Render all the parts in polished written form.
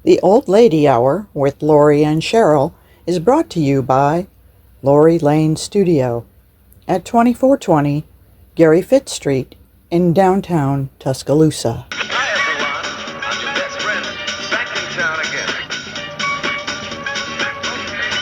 The Old Lady Hour with Lorrie and Sheryl is brought to you by Lorrie Lane Studio at 2420 Gary Fitz Street in downtown Tuscaloosa. Hi everyone, I'm your best friend, back in town again.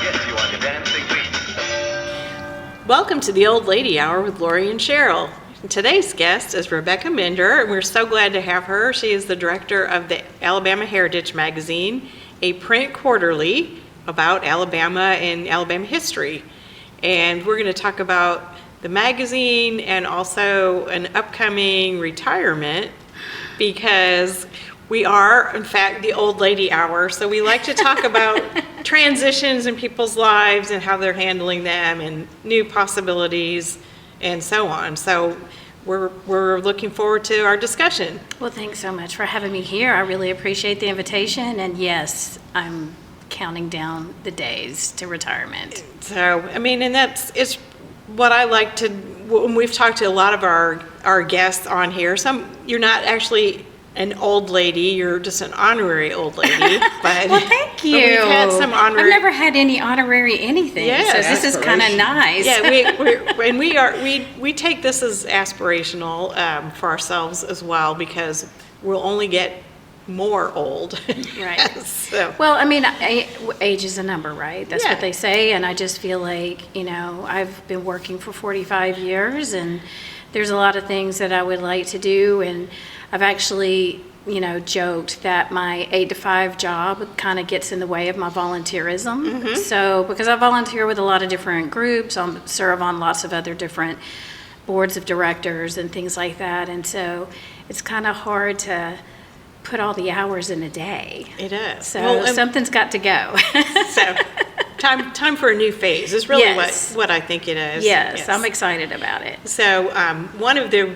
Get you on your dancing feet. Welcome to the Old Lady Hour with Lorrie and Sheryl. Today's guest is Rebecca Minder, and we're so glad to have her. She is the director of the Alabama Heritage Magazine, a print quarterly about Alabama and Alabama history. And we're going to talk about the magazine and also an upcoming retirement, because we are, in fact, the Old Lady Hour. So we like to talk about transitions in people's lives and how they're handling them and new possibilities and so on. So we're looking forward to our discussion. Well, thanks so much for having me here. I really appreciate the invitation. And yes, I'm counting down the days to retirement. So, I mean, and it's what I like to, when we've talked to a lot of our guests on here, you're not actually an old lady, you're just an honorary old lady. But well, thank you. But we've had some honorary. I've never had any honorary anything, Yes. so this is kind of nice. Yeah, we take this as aspirational for ourselves as well, because we'll only get more old. Right. So. Well, I mean, age is a number, right? That's Yeah. what they say, and I just feel like, I've been working for 45 years, and there's a lot of things that I would like to do, and I've actually, joked that my 8-to-5 job kind of gets in the way of my volunteerism. Mm-hmm. So, because I volunteer with a lot of different groups, I serve on lots of other different boards of directors and things like that, and so it's kind of hard to put all the hours in a day. It is. So something's got to go. So time for a new phase is really Yes. what I think it is. Yes, I'm excited about it. So one of the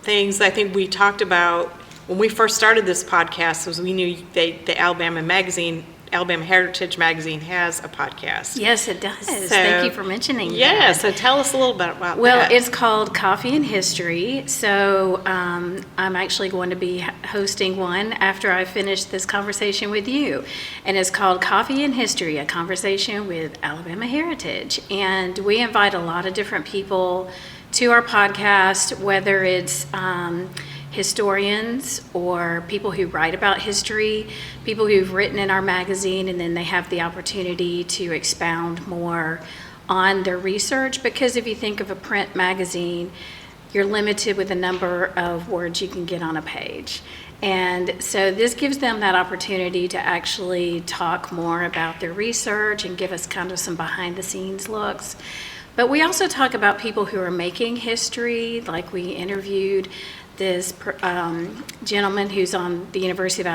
things I think we talked about when we first started this podcast was we knew the Alabama Heritage Magazine has a podcast. Yes, it does. So, Thank you for mentioning yeah, that. so tell us a little bit about Well, that. it's called Coffee and History. So I'm actually going to be hosting one after I finish this conversation with you. And it's called Coffee and History, a conversation with Alabama Heritage. And we invite a lot of different people to our podcast, whether it's historians or people who write about history, people who've written in our magazine, and then they have the opportunity to expound more on their research. Because if you think of a print magazine, you're limited with the number of words you can get on a page. And so this gives them that opportunity to actually talk more about their research and give us kind of some behind the scenes looks. But we also talk about people who are making history, like we interviewed this gentleman who's on the University of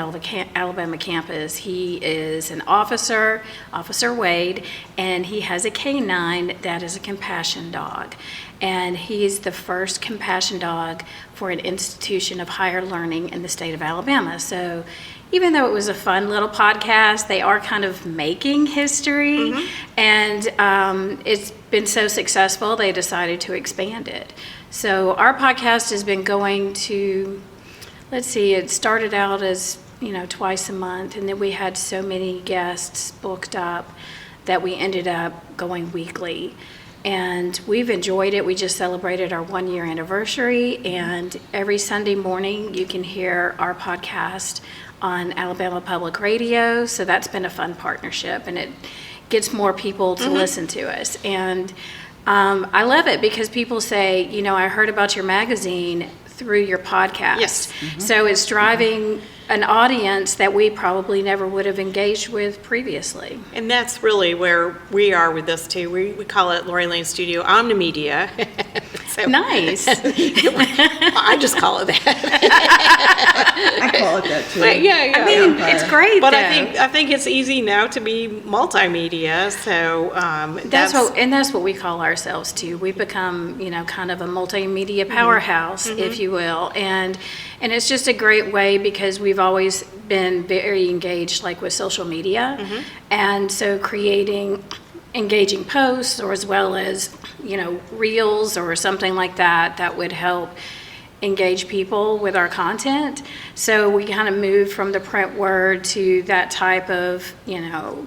Alabama campus. He is an officer, Officer Wade, and he has a canine that is a compassion dog. And he's the first compassion dog for an institution of higher learning in the state of Alabama. So even though it was a fun little podcast, they are kind of making history. Mm-hmm. And it's been so successful, they decided to expand it. So our podcast has been going to, it started out as, twice a month, and then we had so many guests booked up that we ended up going weekly. And we've enjoyed it. We just celebrated our 1-year anniversary, and every Sunday morning you can hear our podcast on Alabama Public Radio. So that's been a fun partnership, and it gets more people to listen to us. And I love it because people say, I heard about your magazine through your podcast. Yes. Mm-hmm. So it's driving an audience that we probably never would have engaged with previously. And that's really where we are with this too. We call it Lorrie Lane Studio Omnimedia. So, Nice. I just call it that. I call it that too. But yeah. I mean, it's great. But though. I think it's easy now to be multimedia. So that's what we call ourselves too. We've become, kind of a multimedia powerhouse, if you will, and it's just a great way because we've always been very engaged, like with social media, and so creating engaging posts, or as well as reels or something like that would help engage people with our content. So we kind of moved from the print word to that type of,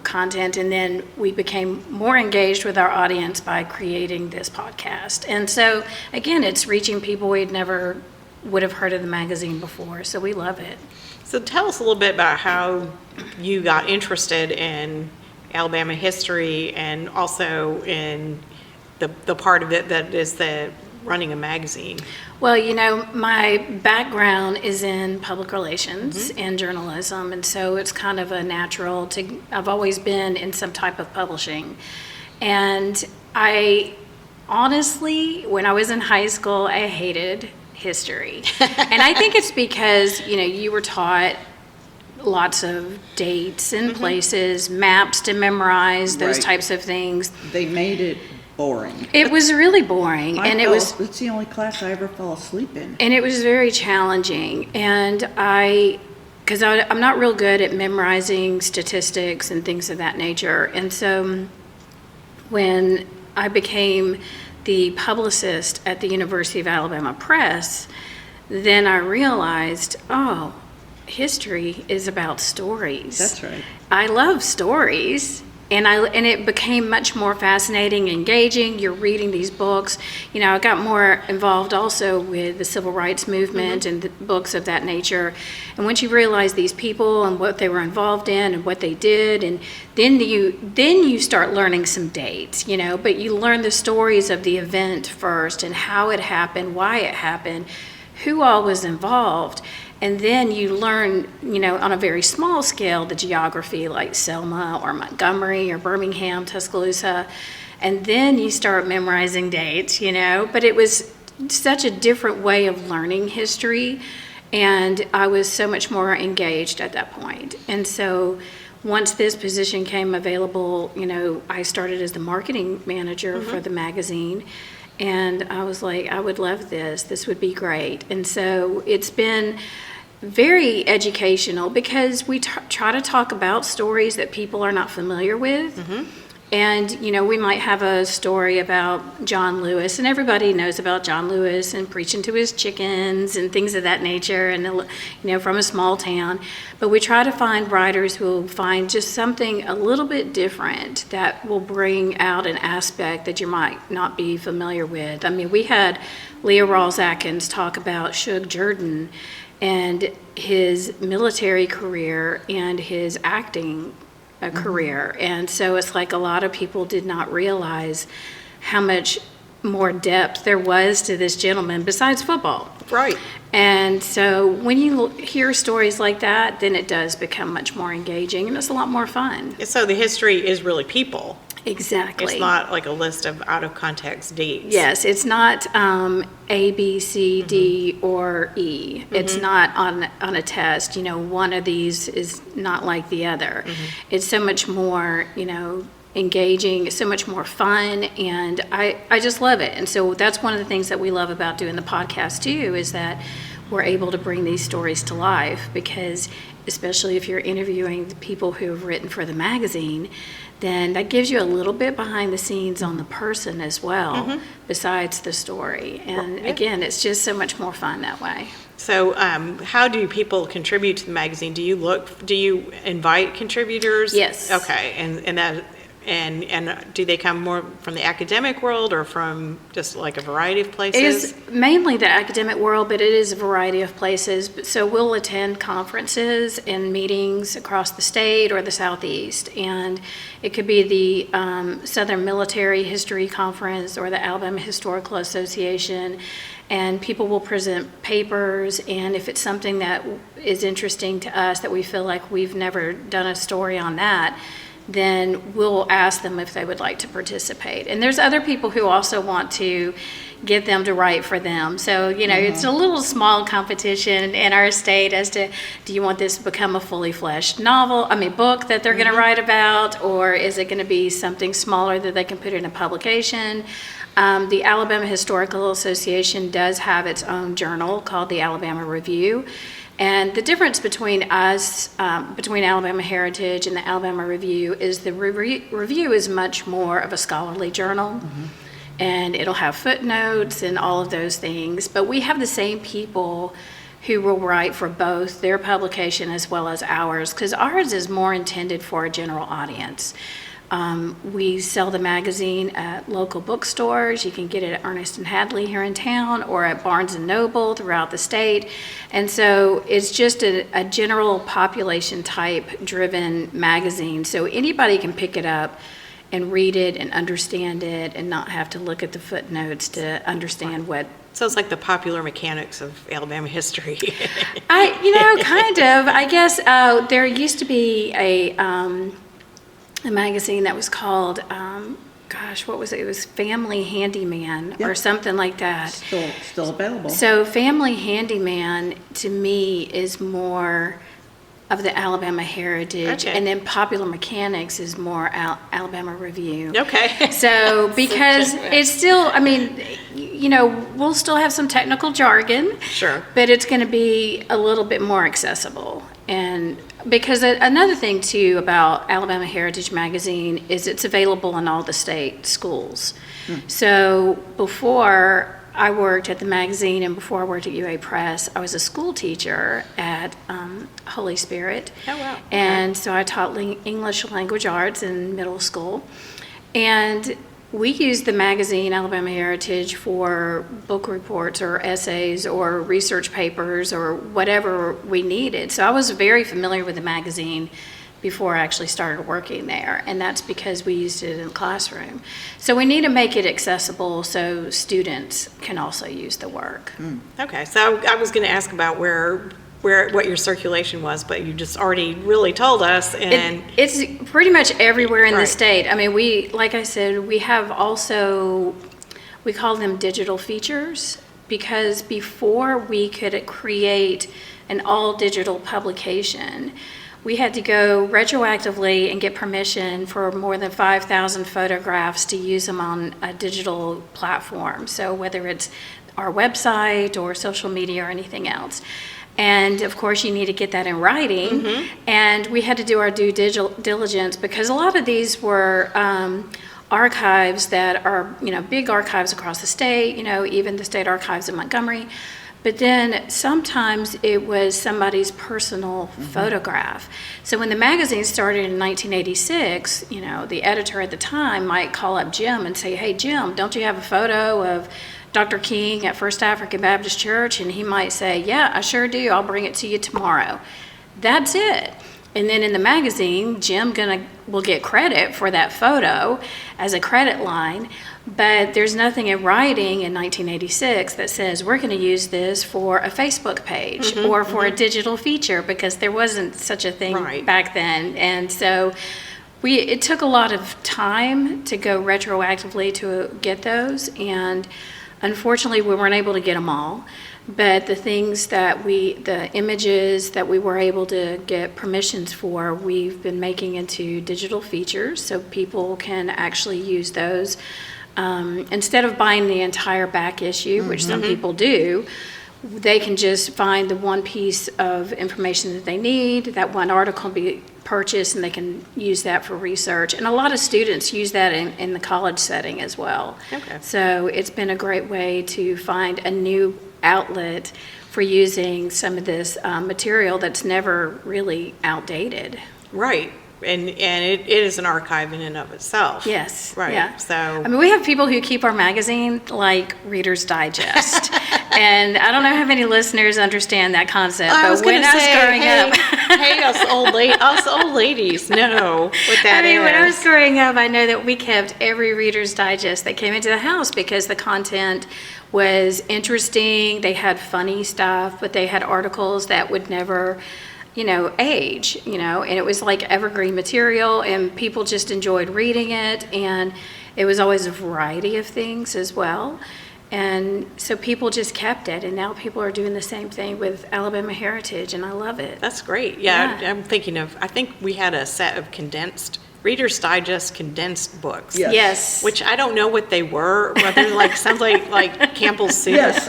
content. And then we became more engaged with our audience by creating this podcast. And so, again, it's reaching people we'd never would have heard of the magazine before. So we love it. So tell us a little bit about how you got interested in Alabama history and also in the part of it that is the running a magazine. Well, my background is in public relations and journalism, and so it's kind of a natural I've always been in some type of publishing. And I honestly, when I was in high school, I hated history. And I think it's because, you were taught lots of dates and places, maps to memorize, those Right. types of things. They made it boring. It was really boring, It's the only class I ever fell asleep in. and it was very challenging. And because I'm not real good at memorizing statistics and things of that nature. And so when I became the publicist at the University of Alabama Press, then I realized, history is about stories. That's right. I love stories, and it became much more fascinating, engaging. You're reading these books. I got more involved also with the civil rights movement and the books of that nature. And once you realize these people and what they were involved in and what they did, and then you start learning some dates, but you learn the stories of the event first and how it happened, why it happened, who all was involved. And then you learn, on a very small scale, the geography like Selma or Montgomery or Birmingham, Tuscaloosa. And then you start memorizing dates, But it was such a different way of learning history. And I was so much more engaged at that point. And so once this position came available, I started as the marketing manager for the magazine. And I was like, I would love this. This would be great. And so it's been very educational because we try to talk about stories that people are not familiar with. And, we might have a story about John Lewis, and everybody knows about John Lewis and preaching to his chickens and things of that nature, and, from a small town. But we try to find writers who will find just something a little bit different that will bring out an aspect that you might not be familiar with. I mean, we had Leah Rawls-Atkins talk about Shug Jordan and his military career and his acting career. And so it's like a lot of people did not realize how much more depth there was to this gentleman besides football. Right. And so when you hear stories like that, then it does become much more engaging and it's a lot more fun. So the history is really people. Exactly. It's not like a list of out of context dates. Yes, it's not A, B, C, D, or E. It's not on a test. One of these is not like the other. It's so much more, engaging. It's so much more fun, and I just love it. And so that's one of the things that we love about doing the podcast too, is that we're able to bring these stories to life, because especially if you're interviewing the people who have written for the magazine, then that gives you a little bit behind the scenes on the person as well, besides the story. And again, it's just so much more fun that way. So how do people contribute to the magazine? Do you invite contributors? Yes. Okay, and do they come more from the academic world or from just like a variety of places? It is mainly the academic world, but it is a variety of places. So we'll attend conferences and meetings across the state or the Southeast. And it could be the Southern Military History Conference or the Alabama Historical Association. And people will present papers, and if it's something that is interesting to us that we feel like we've never done a story on that, then we'll ask them if they would like to participate. And there's other people who also want to get them to write for them. So, it's a little small competition in our state as to, do you want this to become a fully fleshed book that they're going to write about, or is it going to be something smaller that they can put in a publication? The Alabama Historical Association does have its own journal called the Alabama Review. And the difference between us, between Alabama Heritage and the Alabama Review, is the review is much more of a scholarly journal. and it'll have footnotes and all of those things. But we have the same people who will write for both their publication as well as ours, because ours is more intended for a general audience. We sell the magazine at local bookstores. You can get it at Ernest and Hadley here in town, or at Barnes and Noble throughout the state. And so it's just a general population type driven magazine. So anybody can pick it up and read it and understand it and not have to look at the footnotes to understand what. So it's like the popular mechanics of Alabama history. Kind of. I guess there used to be a magazine that was called, what was it? It was Family Handyman or something like that. Still available. So Family Handyman to me is more of the Alabama heritage, Okay. and then Popular Mechanics is more Alabama Review. Okay. So because it's still, we'll still have some technical jargon. Sure. But it's going to be a little bit more accessible. And because another thing too about Alabama Heritage Magazine is it's available in all the state schools. So before I worked at the magazine and before I worked at UA Press, I was a school teacher at Holy Spirit. Oh, wow. And so I taught English language arts in middle school. And we used the magazine Alabama Heritage for book reports or essays or research papers or whatever we needed. So I was very familiar with the magazine before I actually started working there, and that's because we used it in the classroom. So we need to make it accessible so students can also use the work. Okay, so I was going to ask about what your circulation was, but you just already really told us, and It's pretty much everywhere in the Right. state. I mean, like I said, we have also, we call them digital features, because before we could create an all-digital publication, we had to go retroactively and get permission for more than 5,000 photographs to use them on a digital platform. So whether it's our website or social media or anything else. And of course, you need to get that in writing. And we had to do our due diligence, because a lot of these were archives that are, big archives across the state, even the state archives in Montgomery. But then sometimes it was somebody's personal photograph. So when the magazine started in 1986, the editor at the time might call up Jim and say, "Hey, Jim, don't you have a photo of Dr. King at First African Baptist Church?" And he might say, "Yeah, I sure do. I'll bring it to you tomorrow." That's it. And then in the magazine, Jim will get credit for that photo as a credit line, but there's nothing in writing in 1986 that says we're going to use this for a Facebook page or for a digital feature, because there wasn't such a thing Right. back then. And so it took a lot of time to go retroactively to get those, and unfortunately we weren't able to get them all. But the things the images that we were able to get permissions for, we've been making into digital features so people can actually use those. Instead of buying the entire back issue, which some people do, they can just find the one piece of information that they need, that one article be purchased, and they can use that for research. And a lot of students use that in the college setting as well. Okay. So it's been a great way to find a new outlet for using some of this material that's never really outdated. Right. And it is an archive in and of itself. Yes. Right. Yeah. So I mean, we have people who keep our magazine like Reader's Digest. And I don't know how many listeners understand that concept, but when I was growing up, hey, us old ladies know what that is. when I was growing up, I know that we kept every Reader's Digest that came into the house because the content was interesting. They had funny stuff, but they had articles that would never age, and it was like evergreen material, and people just enjoyed reading it, and it was always a variety of things as well. And so people just kept it, and now people are doing the same thing with Alabama Heritage, and I love it. That's great. Yeah. I'm thinking I think we had a set of Reader's Digest condensed books. Yes. Yes. Which I don't know what they were, whether sounds like Campbell's soup. Yes.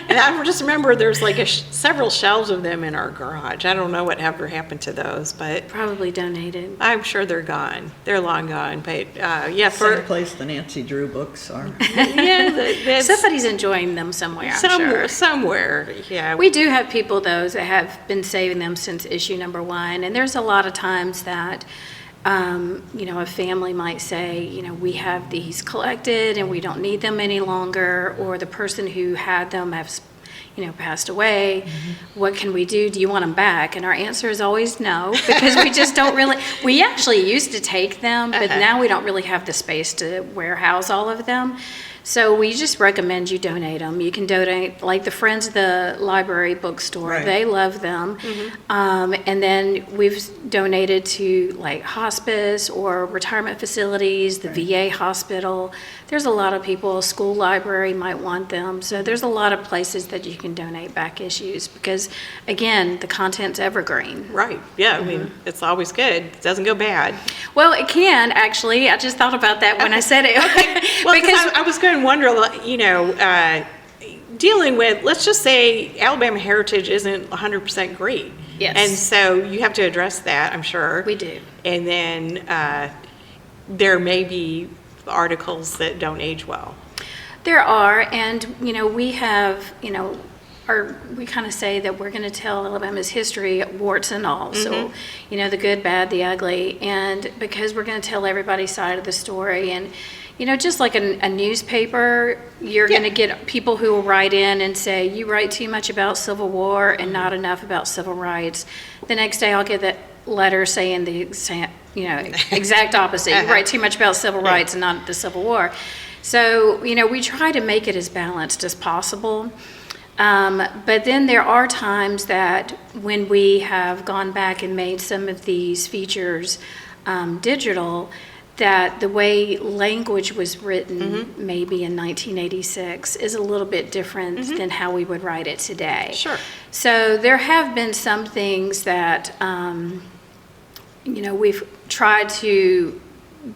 And And I just remember there's like several shelves of them in our garage. I don't know what ever happened to those, but Probably donated. I'm sure they're gone. They're long gone. But yeah, Same for place the Nancy Drew books are. yeah, that's Somebody's enjoying them somewhere, I'm sure. somewhere. Yeah, We do have people, though, that have been saving them since issue number 1, and there's a lot of times that, a family might say, we have these collected and we don't need them any longer, or the person who had them has, passed away. Mm-hmm. What can we do? Do you want them back? And our answer is always no, because we just don't really, we actually used to take them, but now we don't really have the space to warehouse all of them. So we just recommend you donate them. You can donate, like the Friends of the Library Bookstore, Right. they love them. And then we've donated to like hospice or retirement facilities, the VA hospital. There's a lot of people, school library might want them. So there's a lot of places that you can donate back issues because, again, the content's evergreen. right. Yeah, I mean, it's always good. It doesn't go bad. Well, it can, actually. I just thought about that when I said it. Well, because I was going to wonder, dealing with, let's just say Alabama heritage isn't 100% great. Yes. And so you have to address that, I'm sure. We do. And then there may be articles that don't age well. There are, and, we have, we kind of say that we're going to tell Alabama's history, warts and all. So, the good, bad, the ugly, and because we're going to tell everybody's side of the story. And, just like a newspaper, you're going to get people who will write in and say, you write too much about Civil War and not enough about civil rights. The next day I'll get that letter saying the exact opposite. You write too much about civil rights and not the Civil War. So, we try to make it as balanced as possible. But then there are times that when we have gone back and made some of these features digital, that the way language was written maybe in 1986 is a little bit different than how we would write it today. Sure. So there have been some things that, we've tried to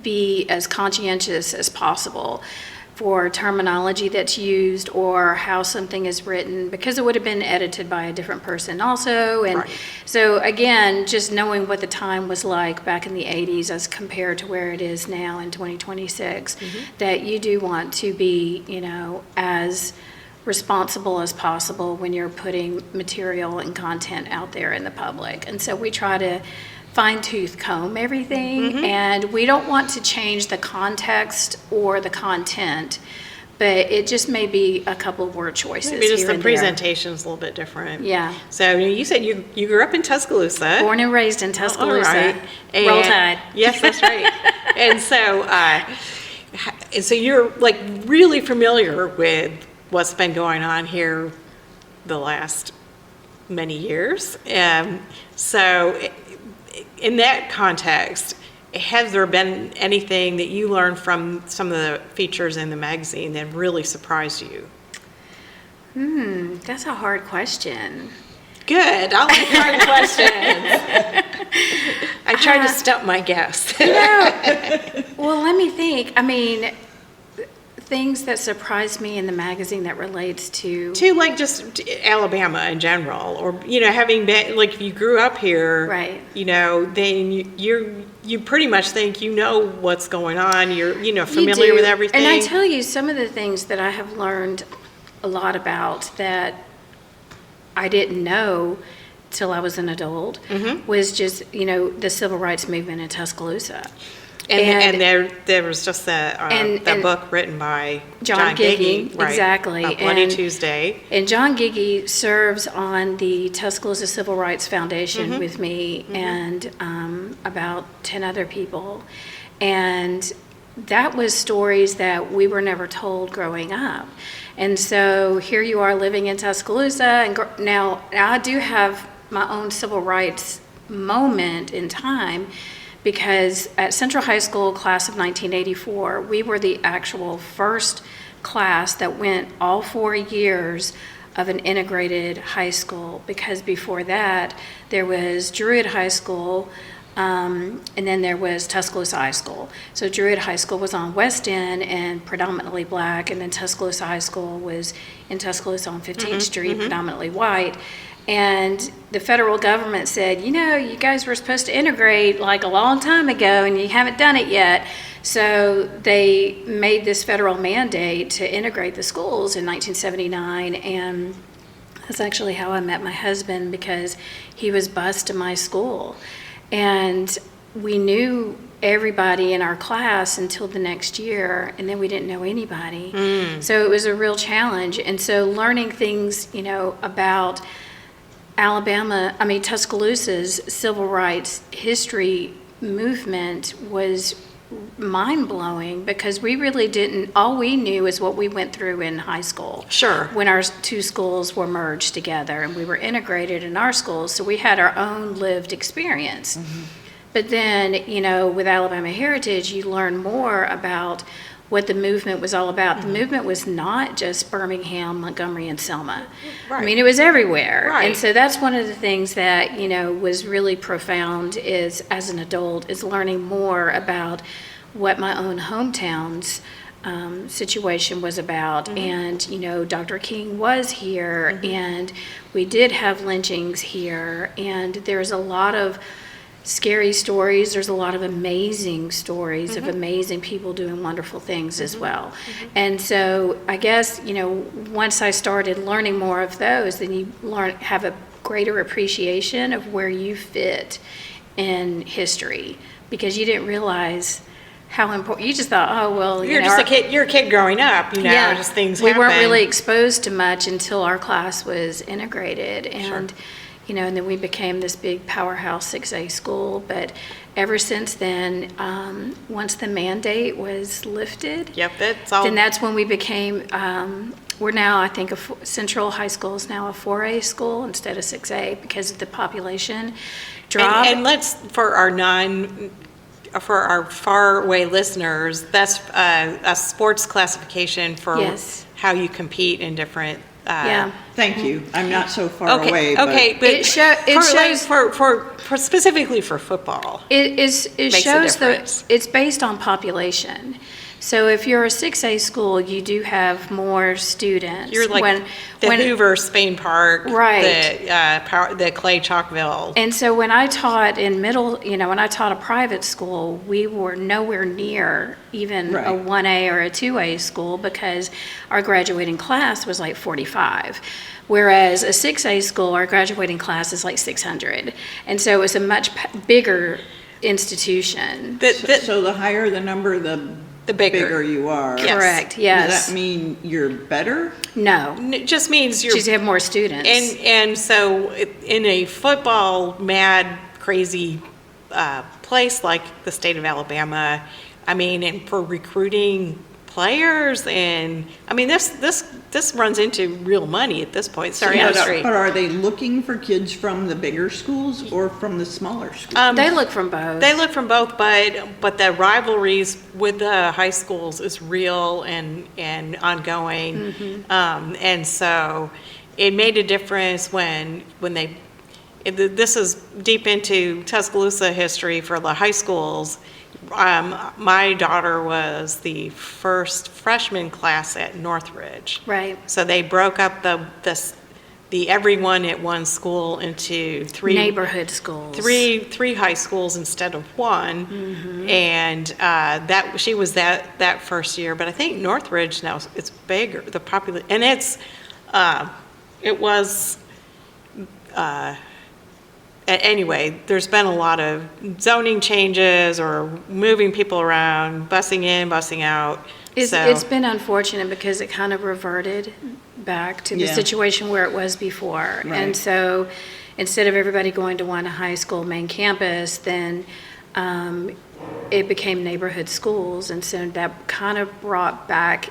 be as conscientious as possible for terminology that's used or how something is written, because it would have been edited by a different person also. And Right. so again, just knowing what the time was like back in the 80s as compared to where it is now in 2026, that you do want to be, as responsible as possible when you're putting material and content out there in the public. And so we try to fine-tooth comb everything, and we don't want to change the context or the content, but it just may be a couple of word choices Maybe just here the and there. presentation's a little bit different. Yeah. So you said you grew up in Tuscaloosa. Born and raised in All Tuscaloosa. right. Roll And- Tide. Yes, that's right. and so you're like really familiar with what's been going on here the last many years. So in that context, has there been anything that you learned from some of the features in the magazine that really surprised you? That's a hard question. Good. I like hard questions. I tried to stump my guest. Well, let me think. I mean, things that surprised me in the magazine that relates to To like just Alabama in general, or having been like if you grew up here, Right. Then you pretty much think what's going on. You're You familiar do. with everything. And I tell you, some of the things that I have learned a lot about that I didn't know till I was an adult was just, the civil rights movement in Tuscaloosa. And there was just the book written by John Giggy, right, exactly. about Bloody And- Tuesday. And John Giggy serves on the Tuscaloosa Civil Rights Foundation with me and about 10 other people. And that was stories that we were never told growing up. And so here you are living in Tuscaloosa, and now I do have my own civil rights moment in time, because at Central High School class of 1984, we were the actual first class that went all 4 years of an integrated high school, because before that, there was Druid High School, And then there was Tuscaloosa High School. So Druid High School was on West End and predominantly black, and then Tuscaloosa High School was in Tuscaloosa on 15th Street, predominantly white. And the federal government said, you know, you guys were supposed to integrate like a long time ago and you haven't done it yet. So they made this federal mandate to integrate the schools in 1979, and that's actually how I met my husband, because he was bused to my school. And we knew everybody in our class until the next year, and then we didn't know anybody. So it was a real challenge. And so learning things, you know, about Tuscaloosa's civil rights history movement was mind-blowing, because we really didn't, all we knew is what we went through in high school. Sure. When our two schools were merged together and we were integrated in our schools, so we had our own lived experience. But then, you know, with Alabama Heritage, you learn more about what the movement was all about. The movement was not just Birmingham, Montgomery, and Selma. Right. I mean, it was everywhere. Right. And so that's one of the things that, you know, was really profound is, as an adult, is learning more about what my own hometown's situation was about. And, you know, Dr. King was here, and we did have lynchings here, and there's a lot of scary stories. There's a lot of amazing stories of amazing people doing wonderful things as well. And so I guess, you know, once I started learning more of those, then you have a greater appreciation of where you fit in history, because you didn't realize how important. You just thought, oh well, You're you know, just a kid. You're a kid growing up, you know. Just things we happen. weren't really exposed to much until our class was integrated, and you know, and then we became this big powerhouse 6A school. But ever since then, once the mandate was lifted, that's all. then that's when we became. We're now, I think, Central High School is now a 4A school instead of 6A because of the population drop. And let's, for our far away listeners, that's a sports classification for how you compete in different. Thank you. I'm not so far Okay, away. okay, but it shows for specifically for football. It Makes a shows difference. it's based on population. So if you're a 6A school, you do have more students. You're like the Hoover, Spain Park, right? The Clay Chalkville. And so when I taught in when I taught a private school, we were nowhere near even a 1A or a 2A school, because our graduating class was like 45. Whereas a 6A school, our graduating class is like 600. And so it was a much bigger institution. So the higher the number, the bigger you are. Yes. Correct, yes. Does that mean you're better? No. It just means You just have more students. And so in a football mad, crazy place like the state of Alabama, I mean, and for recruiting players, and I mean, this runs into real money at this point. Sorry, But are they looking for kids from the bigger schools or from the smaller schools? They look from both. They look from both, but the rivalries with the high schools is real and ongoing. And so it made a difference when they. This is deep into Tuscaloosa history for the high schools. My daughter was the first freshman class at Northridge. Right. So they broke up the everyone at one school into three neighborhood schools. Three high schools instead of one. And that she was that first year. But I think Northridge now it's bigger. The population, and it was. Anyway, there's been a lot of zoning changes or moving people around, busing in, busing out. It's been unfortunate because it kind of reverted back to the situation where it was before. Right. And so instead of everybody going to one high school main campus, then it became neighborhood schools. And so that kind of brought back,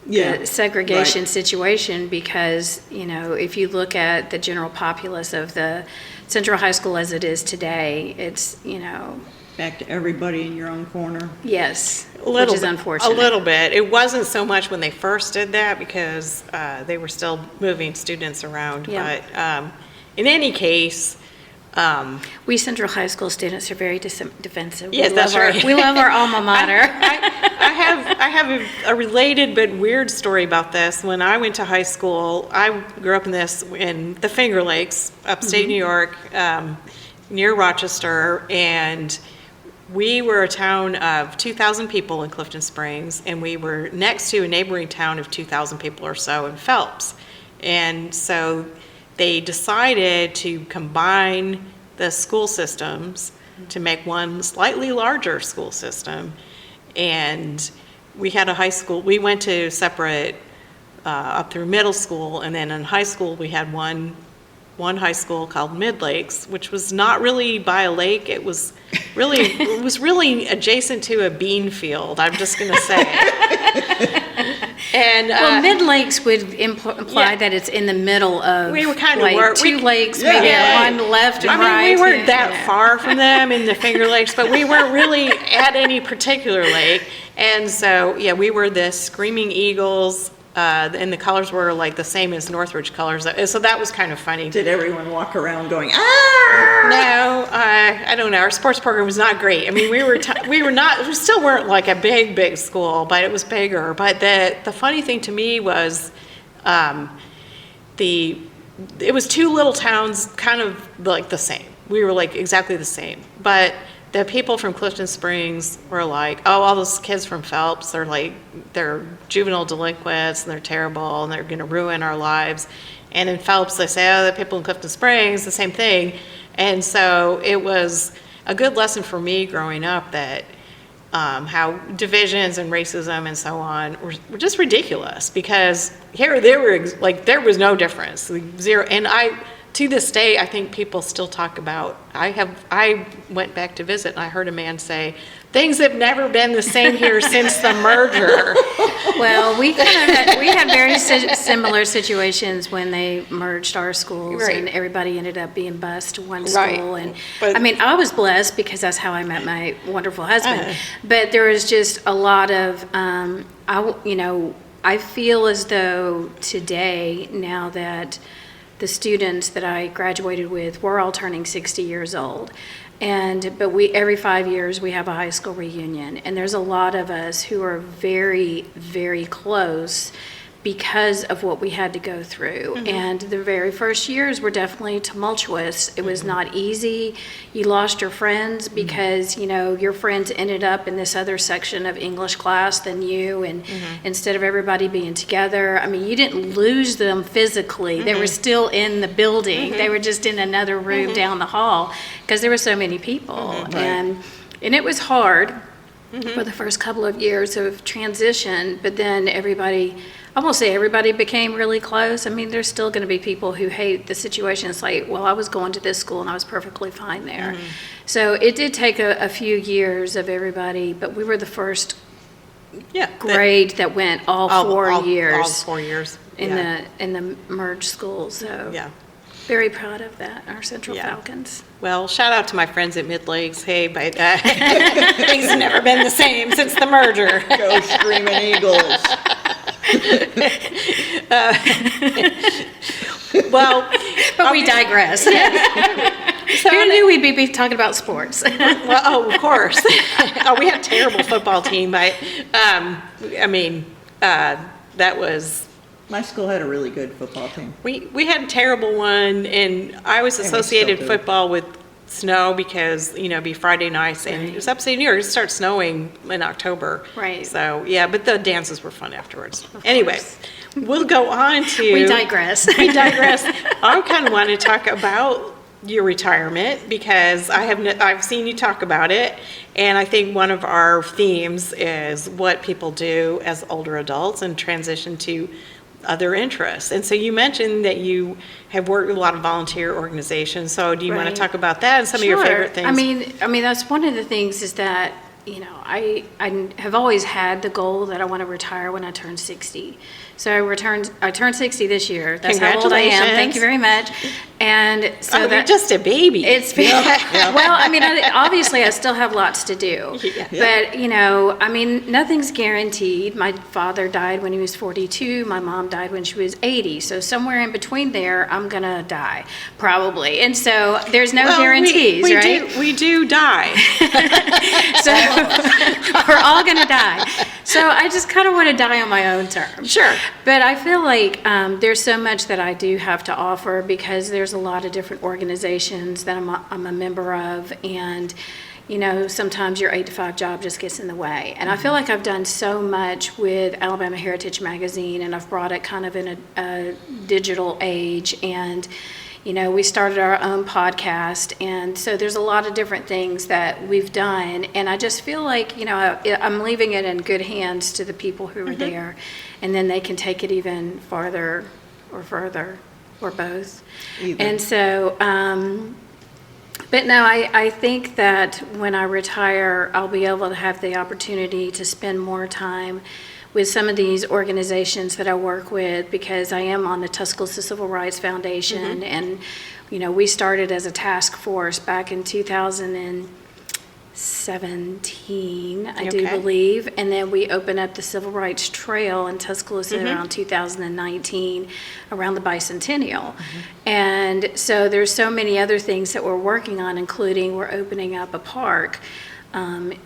the segregation situation, because, if you look at the general populace of the Central High School as it is today, it's, Back to everybody in your own corner. yes, which is unfortunate. A little bit. It wasn't so much when they first did that because they were still moving students around. Yeah. But in any case, We Central High School students are very defensive. Yes, that's right. We love our alma mater. I have a related but weird story about this. When I went to high school, I grew up in the Finger Lakes, upstate New York, near Rochester, and we were a town of 2,000 people in Clifton Springs, and we were next to a neighboring town of 2,000 people or so in Phelps. And so they decided to combine the school systems to make one slightly larger school system. And we had a high school, we went to separate up through middle school, and then in high school we had one high school called Mid Lakes, which was not really by a lake. It was really adjacent to a bean field, I'm just going to say. And well, Mid Lakes would imply that it's in the middle of we were kind of like two lakes, maybe one left and right. We weren't that far from them in the Finger Lakes, but we weren't really at any particular lake. And so, we were the Screaming Eagles, and the colors were like the same as Northridge colors. So that was kind of funny. Did everyone walk around going, ah? No, I don't know. Our sports program was not great. I mean, we still weren't like a big school, but it was bigger. But the funny thing to me was, it was two little towns, kind of like the same. We were like exactly the same, but the people from Clifton Springs were like, oh, all those kids from Phelps, they're juvenile delinquents, and they're terrible, and they're going to ruin our lives. And in Phelps, they say, oh, the people in Clifton Springs, the same thing. And so it was a good lesson for me growing up that how divisions and racism and so on were just ridiculous, because there was no difference, zero. And to this day, I think people still talk about, I went back to visit and I heard a man say, things have never been the same here since the merger. Well, we had very similar situations when they merged our schools, Right. and everybody ended up being bused to one Right. school. And But- I was blessed because that's how I met my wonderful husband. But there was just a lot of, I feel as though today, now that the students that I graduated with, we're all turning 60 years old. But every 5 years we have a high school reunion, and there's a lot of us who are very, very close because of what we had to go through. And the very first years were definitely tumultuous. It was not easy. You lost your friends because, your friends ended up in this other section of English class than you, and instead of everybody being together, I mean, you didn't lose them physically. They were still in the building. They were just in another room down the hall because there were so many people. And it was hard for the first couple of years of transition, but then I won't say everybody became really close. I mean, there's still going to be people who hate the situation. It's like, well, I was going to this school and I was perfectly fine there. So it did take a few years of everybody, but we were the first grade that went all 4 years. All 4 years. In the merged school. So very proud of that, our Central Falcons. Well, shout out to my friends at Mid Lakes. Hey, but things have never been the same since the merger. Go Screaming Eagles. Well, but we digress. Who knew we'd be talking about sports? Well, of course. We had a terrible football team, but that was. My school had a really good football team. We had a terrible one, and I always associated still do. football with snow because, it'd be Friday nights, and it was upstate New York. It starts snowing in October. Right. So, but the dances were fun afterwards. Anyway, we'll go on to... We digress. I kind of want to talk about your retirement because I've seen you talk about it, and I think one of our themes is what people do as older adults and transition to other interests. And so you mentioned that you have worked with a lot of volunteer organizations. So do you want to talk about that and some of your favorite things? I mean, that's one of the things is that, I have always had the goal that I want to retire when I turn 60. So I turned 60 this year. That's how old I am. Thank you very much. And so You're just a baby. it's been, well, I mean, obviously I still have lots to do, but I mean, nothing's guaranteed. My father died when he was 42. My mom died when she was 80. So somewhere in between there, I'm going to die probably. And so there's no guarantees, right? We do die. So we're all going to die. So I just kind of want to die on my own terms. Sure. But I feel like there's so much that I do have to offer because there's a lot of different organizations that I'm a member of, and sometimes your 8-to-5 job just gets in the way. And I feel like I've done so much with Alabama Heritage Magazine, and I've brought it kind of in a digital age, and we started our own podcast, and so there's a lot of different things that we've done, and I just feel like I'm leaving it in good hands to the people who are there, and then they can take it even farther or further or both. Either. And so but no, I think that when I retire, I'll be able to have the opportunity to spend more time with some of these organizations that I work with, because I am on the Tuscaloosa Civil Rights Foundation, and we started as a task force back in 2017, I do believe, and then we opened up the Civil Rights Trail in Tuscaloosa around 2019, around the bicentennial. And so there's so many other things that we're working on, including we're opening up a park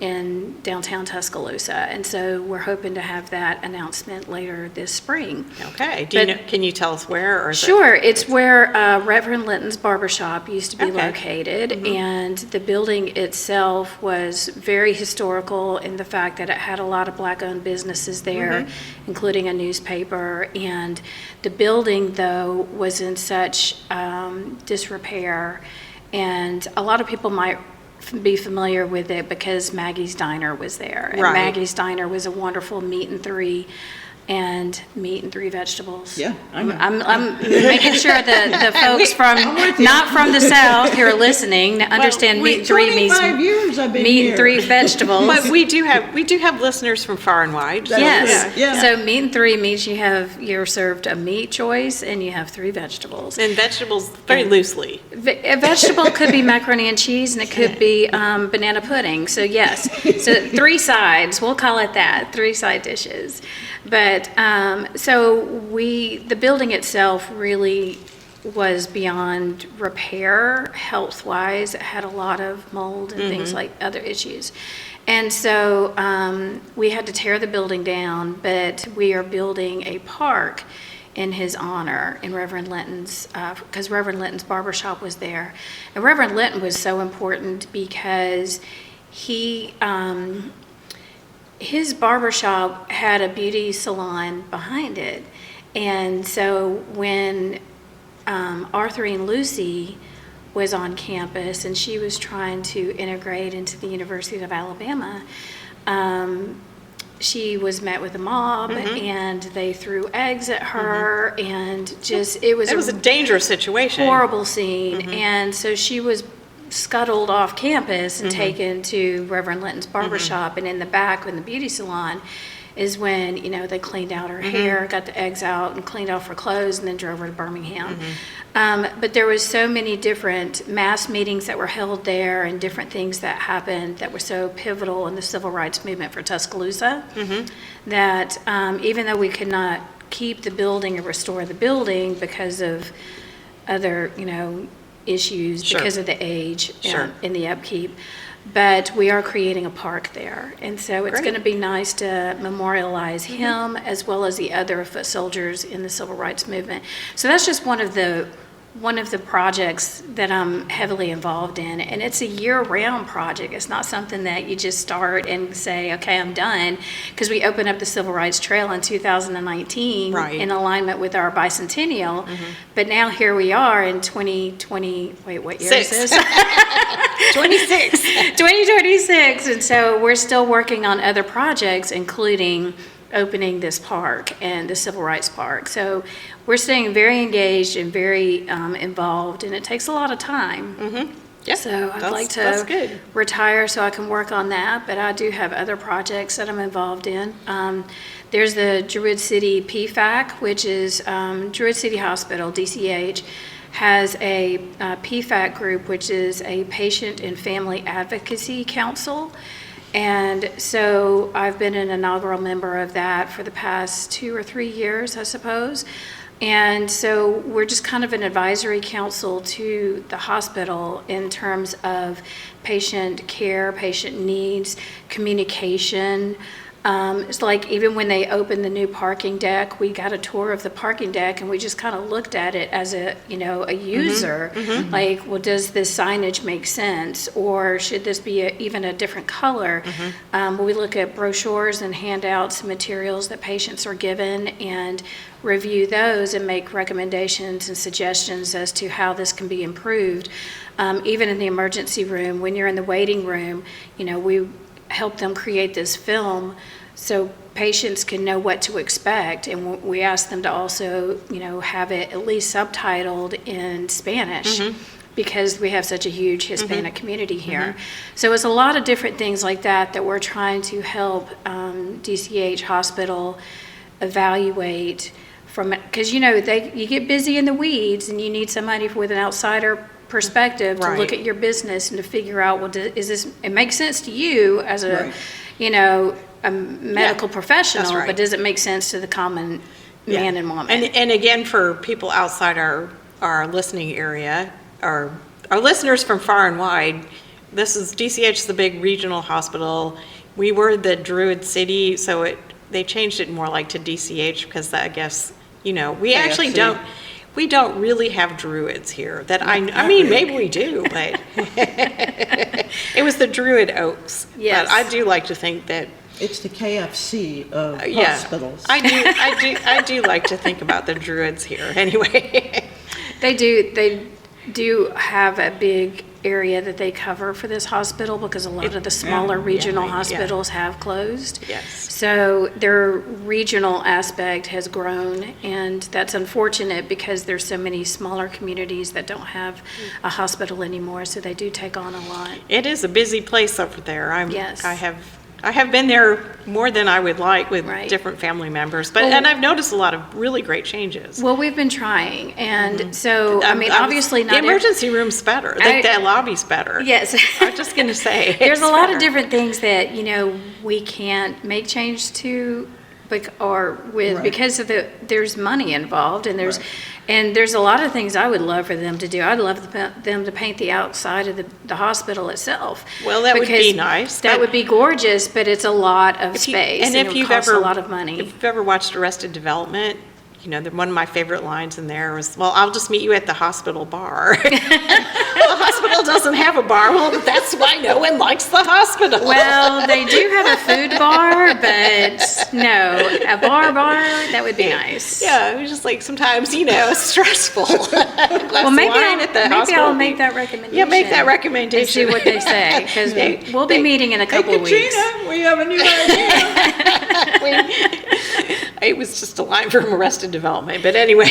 in downtown Tuscaloosa, and so we're hoping to have that announcement later this spring. Okay. Can you tell us where? Or Sure. It's where Reverend Linton's Barbershop used to be located, and the building itself was very historical in the fact that it had a lot of Black-owned businesses there, including a newspaper, and the building, though, was in such disrepair, and a lot of people might be familiar with it because Maggie's Diner was there. And Maggie's Diner was a wonderful meat and three vegetables. Yeah, I know. I'm making sure that the folks not from the South who are listening understand meat and three means 25 years I've been meat here. and three vegetables. But we do have listeners from far and wide. Yes. Yeah. So meat and three means you're served a meat choice and you have three vegetables. And vegetables very loosely. A vegetable could be macaroni and cheese, and it could be banana pudding. So yes, so 3 sides. We'll call it that. 3 side dishes. But so the building itself really was beyond repair health-wise. It had a lot of mold and things like other issues. And so we had to tear the building down, but we are building a park in his honor in Reverend Linton's, because Reverend Linton's barbershop was there. And Reverend Linton was so important because his barbershop had a beauty salon behind it. And so when Arthurine Lucy was on campus and she was trying to integrate into the University of Alabama, she was met with a mob and they threw eggs at her, and just it was a dangerous situation. Horrible scene. And so she was scuttled off campus and taken to Reverend Linton's barbershop, and in the back in the beauty salon is when they cleaned out her hair, got the eggs out, and cleaned off her clothes, and then drove her to Birmingham. But there was so many different mass meetings that were held there, and different things that happened that were so pivotal in the civil rights movement for Tuscaloosa, that even though we could not keep the building or restore the building because of other issues, because of the age in the upkeep, but we are creating a park there, and so it's going to be nice to memorialize him as well as the other foot soldiers in the civil rights movement. So that's just one of the projects that I'm heavily involved in, and it's a year-round project. It's not something that you just start and say, okay, I'm done, because we opened up the Civil Rights Trail in 2019 in alignment with our bicentennial, but now here we are in 2020, wait, what year is this? 2026, and so we're still working on other projects, including opening this park and the Civil Rights Park. So we're staying very engaged and very involved, and it takes a lot of time. So I'd like to retire so I can work on that, but I do have other projects that I'm involved in. There's the Druid City PFAC, which is Druid City Hospital, DCH, has a PFAC group, which is a Patient and Family Advocacy Council. And so I've been an inaugural member of that for the past 2 or 3 years, I suppose. And so we're just kind of an advisory council to the hospital in terms of patient care, patient needs, communication. It's like even when they opened the new parking deck, we got a tour of the parking deck and we just kind of looked at it as a user. Like, well, does this signage make sense? Or should this be even a different color? We look at brochures and handouts and materials that patients are given and review those and make recommendations and suggestions as to how this can be improved. Even in the emergency room, when you're in the waiting room, we help them create this film so patients can know what to expect, and we ask them to also have it at least subtitled in Spanish because we have such a huge Hispanic community here. So it's a lot of different things like that we're trying to help DCH Hospital evaluate from, because you get busy in the weeds and you need somebody with an outsider perspective to look at your business and to figure out, well, it makes sense to you as a a medical professional, but does it make sense to the common man and woman? And again, for people outside our listening area, our listeners from far and wide, this is DCH is the big regional hospital. We were the Druid City, so they changed it more like to DCH because I guess we actually don't. We don't really have Druids here. I mean, maybe we do, but it was the Druid Oaks. Yes. But I do like to think that It's the KFC of hospitals. I do like to think about the Druids here. Anyway, They do have a big area that they cover for this hospital because a lot of the smaller regional hospitals have closed. Yes. So their regional aspect has grown, and that's unfortunate because there's so many smaller communities that don't have a hospital anymore, so they do take on a lot. it is a busy place over there. Yes. I have been there more than I would like with Right. different family members, and I've noticed a lot of really great changes. Well, we've been trying, and so, I mean, obviously not the emergency room's better. The lobby's better. Yes. I'm just going to say. There's it's a lot better. of different things that, we can't make change to because of there's money involved, and there's a lot of things I would love for them to do. I'd love them to paint the outside of the hospital itself. Well, that would be nice. That would be gorgeous, but it's a lot of space, and if it you've costs ever a lot of money. If you've ever watched Arrested Development, one of my favorite lines in there was, "Well, I'll just meet you at the hospital bar." The hospital doesn't have a bar. Well, that's why no one likes the hospital. Well, they do have a food bar, but no, a bar, that would be nice. Yeah, it was just like sometimes, it's stressful. Well, maybe I'll make that recommendation. Yeah, make that recommendation. And see what they say, because we'll be meeting in a couple of weeks. Katrina, we have a new idea. It was just a line from Arrested Development, but anyway.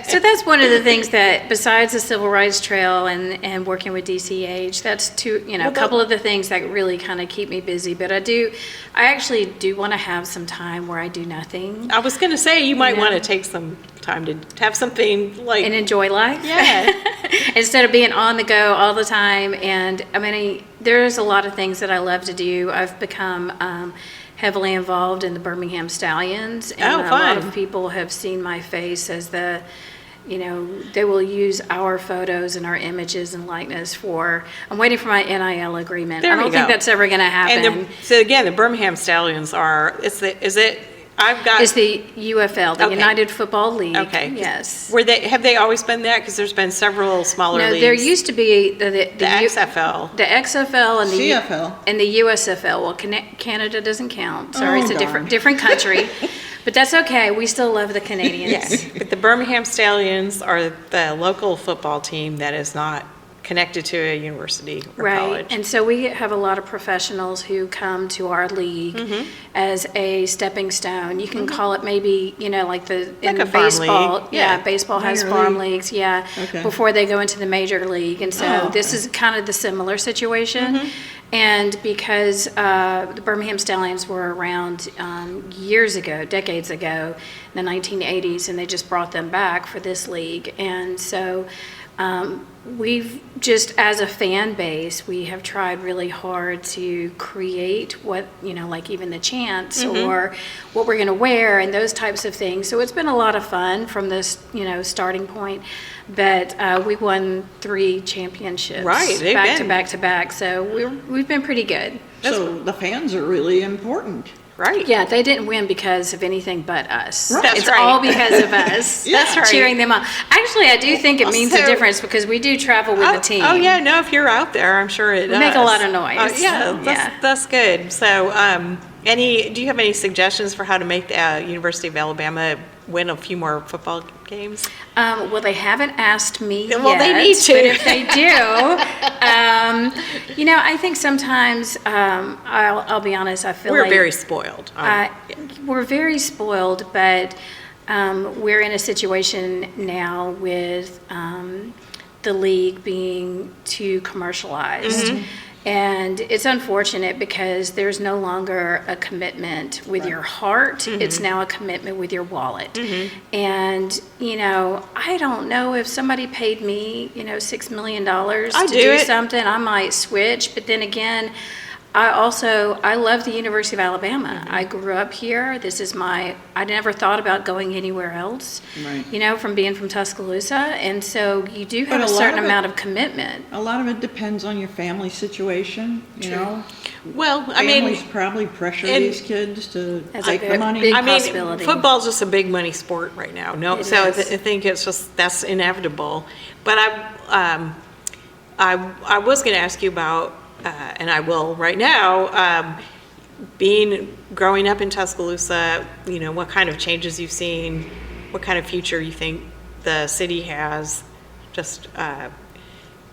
So that's one of the things that, besides the Civil Rights Trail and working with DCH, that's a couple of the things that really kind of keep me busy. But I actually do want to have some time where I do nothing. I was going to say, you might want to take some time to have something like... And enjoy life. Yeah. Instead of being on the go all the time. And I mean, there's a lot of things that I love to do. I've become heavily involved in the Birmingham Stallions. And a lot of people have seen my face as they will use our photos and our images and likeness I'm waiting for my NIL agreement. I don't think that's ever going to happen. And so again, the Birmingham Stallions it's the UFL, the United Football League. Okay. Yes. Have they always been that? Because there's been several smaller leagues. No, there used to be the XFL. The XFL and the CFL. And the USFL. Well, Canada doesn't count. Sorry, it's a different country. But that's okay. We still love the Canadians. Yes. But the Birmingham Stallions are the local football team that is not connected to a university or Right, college. and so we have a lot of professionals who come to our league Mm-hmm. as a stepping stone. You can call it maybe, like in a farm baseball. league, Yeah, yeah. baseball has Minor farm league. leagues, yeah, Okay. before they go into the major league. And so Oh, this okay. is kind of the similar situation. Mm-hmm. And because the Birmingham Stallions were around years ago, decades ago, in the 1980s, and they just brought them back for this league. And so we've just, as a fan base, we have tried really hard to create what, like even the chants or what we're going to wear and those types of things. So it's been a lot of fun from this, starting point. But we won 3 championships Right, they've back to been- back to back. So we've been pretty good. So the fans are really important. Right. Yeah, they didn't win because of anything but us. Right. That's It's right. all because of us. That's right. Cheering them on. Actually, I do think it means a So- difference because we do travel with the team. Oh, yeah, no, if you're out there, I'm sure it We does. make a lot of noise. Yeah, Yeah. that's good. So, do you have any suggestions for how to make the University of Alabama win a few more football games? Well, they haven't asked me Well, yet. they need to. But if they do, I think sometimes, I'll be honest, I feel We're like very spoiled. we're very spoiled, but we're in a situation now with the league being too commercialized. Mm-hmm. And it's unfortunate because there's no longer a commitment with your heart. Mm-hmm. It's now a commitment with your wallet. And, I don't know if somebody paid me, $6 million to do do it. something, I might switch. But then again, I love the University of Alabama. I grew up here. I never thought about going anywhere else, Right. from being from Tuscaloosa. And so you do But have a a lot certain of it- amount of commitment. A lot of it depends on your family situation, Well, I mean, Families probably pressure and- these kids to That's a take the big- money. big I mean, possibility. football's just a big money sport right now. No, It so I is. think that's inevitable. But I was going to ask you about, and I will right now, growing up in Tuscaloosa. What kind of changes you've seen, what kind of future you think the city has. Just,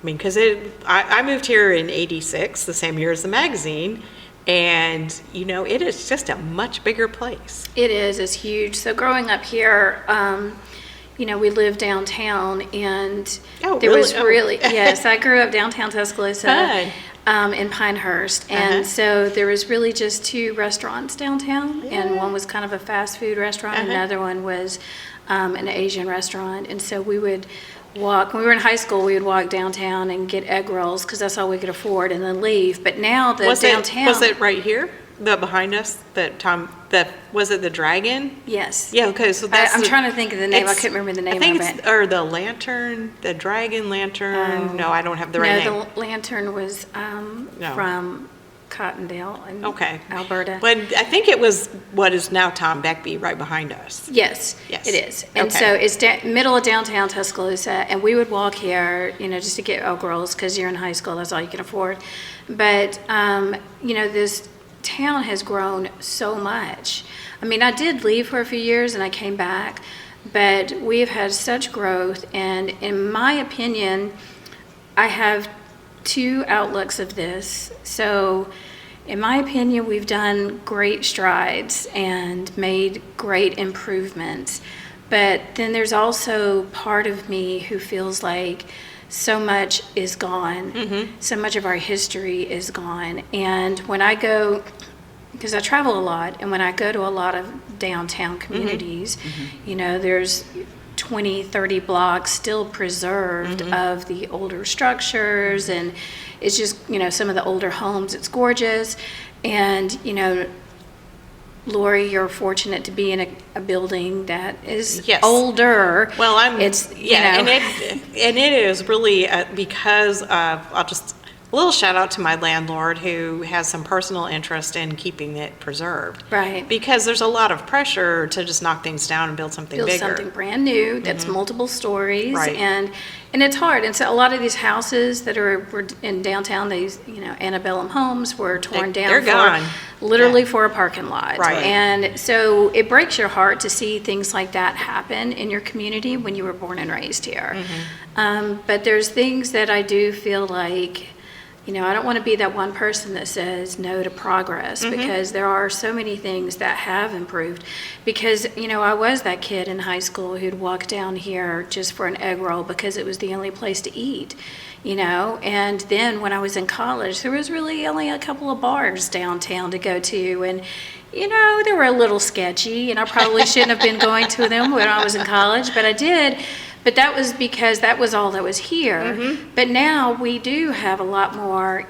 because I moved here in '86, the same year as the magazine. And, it is just a much bigger place. It is. It's huge. So growing up here, we lived downtown, and Oh, there was really? Oh. yes, I grew up downtown Tuscaloosa. In Pinehurst, and so there was really just 2 restaurants downtown, and one was kind of a fast food restaurant, and another one was an Asian restaurant. And so we would walk, when we were in high school, we would walk downtown and get egg rolls because that's all we could afford, and then leave. But now the downtown, Was it right here, behind us, was it the Dragon? yes, Yeah, okay, so that's. I'm trying to think of the name. I it's- couldn't remember the name I think of it's, it. or the Lantern, the Dragon Lantern. No, I don't have the right name. No, the lantern was No. from Cottondale in Okay. Alberta. But I think it was what is now Tom Beckby right behind us. Yes, Yes. it is. And Okay. so it's middle of downtown Tuscaloosa, and we would walk here, just to get egg rolls because you're in high school, that's all you can afford. But, this town has grown so much. I mean, I did leave for a few years and I came back, but we have had such growth, and in my opinion, I have 2 outlooks of this. So, in my opinion, we've done great strides and made great improvements. But then there's also part of me who feels like so much is gone. So much of our history is gone. And when I go, because I travel a lot, and when I go to a lot of downtown communities, there's 20, 30 blocks still preserved of the older structures, and it's just, some of the older homes, it's gorgeous. And, Lorrie, you're fortunate to be in a building that is Yes. older. Well, It's, and it is really because of, I'll just little shout out to my landlord who has some personal interest in keeping it preserved. Right. Because there's a lot of pressure to just knock things down and build something Build bigger. something brand new that's multiple stories, Right. and it's hard. And so a lot of these houses that were in downtown, these antebellum homes were torn down. They're gone. Literally for a parking lot. Right. And so it breaks your heart to see things like that happen in your community when you were born and raised here. But there's things that I do feel like, I don't want to be that one person that says no to progress, because there are so many things that have improved. Because, I was that kid in high school who'd walk down here just for an egg roll because it was the only place to eat, And then when I was in college, there was really only a couple of bars downtown to go to. And, they were a little sketchy, and I probably shouldn't have been going to them when I was in college, but I did. But that was because that was all that was here. But now we do have a lot more,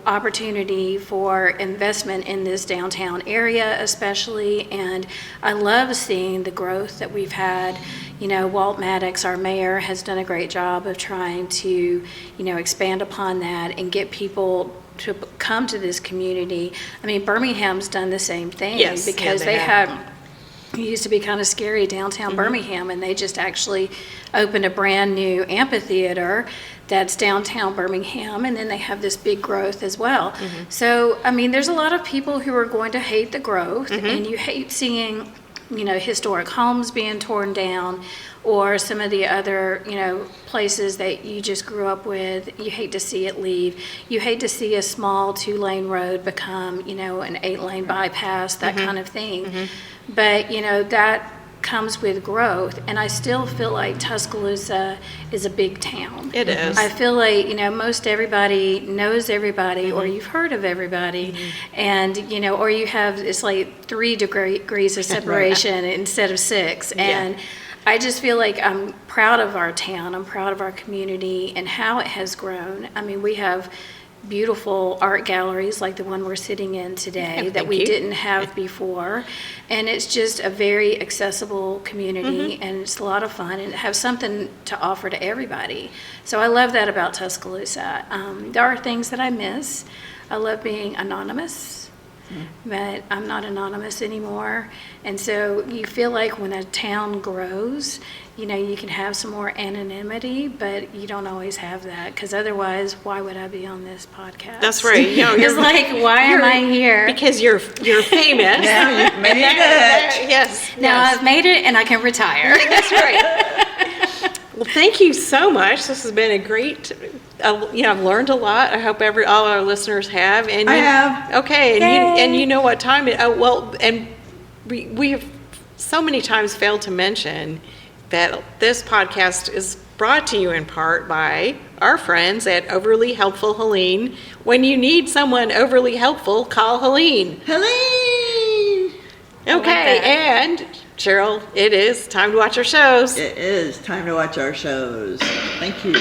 opportunity for investment in this downtown area especially. And I love seeing the growth that we've had. Walt Maddox, our mayor, has done a great job of trying to, expand upon that and get people to come to this community. I mean, Birmingham's done the same thing. Yes, because yeah, they they had... have. It used to be kind of scary downtown Birmingham, and they just actually opened a brand new amphitheater that's downtown Birmingham, and then they have this big growth as well. So, I mean, there's a lot of people who are going to hate the growth, and you hate seeing, historic homes being torn down, or some of the other, places that you just grew up with. You hate to see it leave. You hate to see a small 2-lane road become, an 8-lane bypass, that kind of thing. But, that comes with growth, and I still feel like Tuscaloosa is a big town. It is. I feel like, most everybody knows everybody, or you've heard of everybody, and, or you have, it's like 3 degrees of separation instead of 6. And I just feel like I'm proud of our town. I'm proud of our community and how it has grown. I mean, we have beautiful art galleries like the one we're sitting in today that we didn't have before, and it's just a very accessible community, and it's a lot of fun, and it has something to offer to everybody. So I love that about Tuscaloosa. There are things that I miss. I love being anonymous, but I'm not anonymous anymore. And so you feel like when a town grows, you can have some more anonymity, but you don't always have that, because otherwise, why would I be on this podcast? That's right. It's like, why am I here? Because you're famous. Yeah, you've made it. Yes. Now I've made it, and I can retire. That's right. Well, thank you so much. This has been a great, I've learned a lot. I hope all our listeners have. And I have. Okay, Yay. and you know what time it, and we have so many times failed to mention that this podcast is brought to you in part by our friends at Overly Helpful Helene. When you need someone overly helpful, call Helene. Helene! Okay, and Sheryl, it is time to watch our shows. It is time to watch our shows. Thank you.